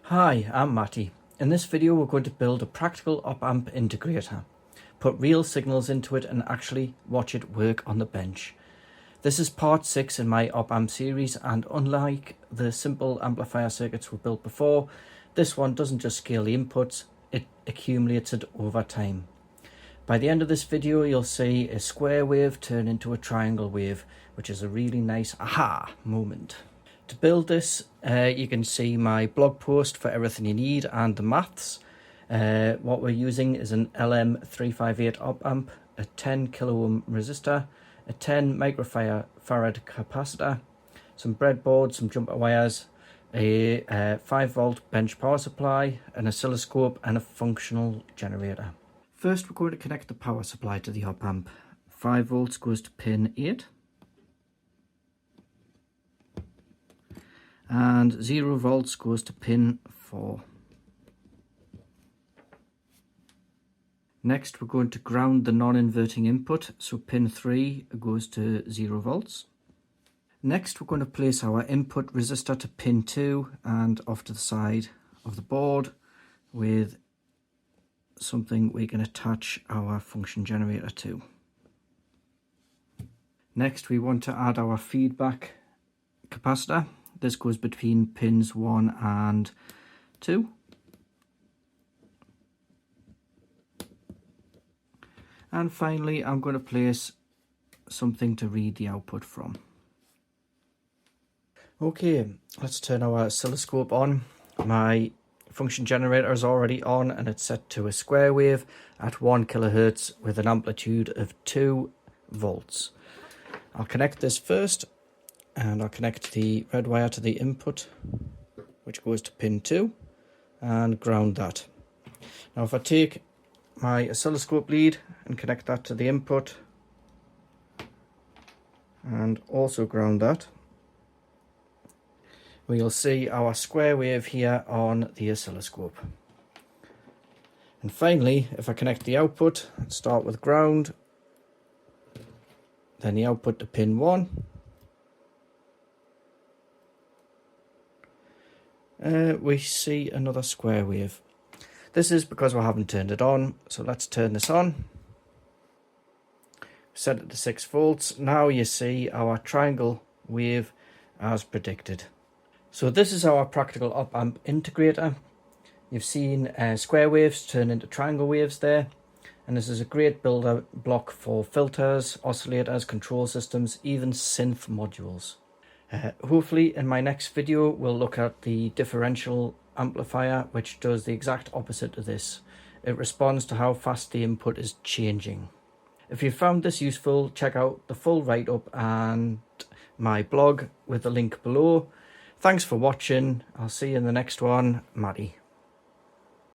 Hi, I'm Matty. In this video we're going to build a practical op-amp integrator. Put real signals into it and actually watch it work on the bench. This is part 6 in my op-amp series, and unlike the simple amplifier circuits we built before, this one doesn't just scale the inputs, it accumulates it over time. By the end of this video you'll see a square wave turn into a triangle wave, which is a really nice aha moment. To build this, you can see my blog post for everything you need and the maths. What we're using is an LM358 op-amp, a 10 kilo ohm resistor, a 10 microfarad capacitor, some breadboard, some jumper wires, a 5 volt bench power supply, an oscilloscope and a functional generator. First we're going to connect the power supply to the op-amp. 5 volts goes to pin 8. And 0 volts goes to pin 4. Next we're going to ground the non-inverting input, so pin 3 goes to 0 volts. Next we're going to place our input resistor to pin 2 and off to the side of the board with something we can attach our function generator to. Next we want to add our feedback capacitor. This goes between pins 1 and 2. And finally I'm going to place something to read the output from. Okay, let's turn our oscilloscope on. My function generator is already on and it's set to a square wave at 1 kilohertz with an amplitude of 2 volts. I'll connect this first. And I'll connect the red wire to the input, which goes to pin 2, and ground that. Now if I take my oscilloscope lead and connect that to the input, and also ground that, we'll see our square wave here on the oscilloscope. And finally, if I connect the output, start with ground, then the output to pin 1, we see another square wave. This is because we haven't turned it on, so let's turn this on. Set it to 6 volts. Now you see our triangle wave as predicted. So this is our practical op-amp integrator. You've seen square waves turn into triangle waves there, and this is a great builder block for filters, oscillators, control systems, even synth modules. Hopefully in my next video we'll look at the differential amplifier, which does the exact opposite of this. It responds to how fast the input is changing. If you found this useful, check out the full write-up and my blog with the link below. Thanks for watching. I'll see you in the next one. Matty.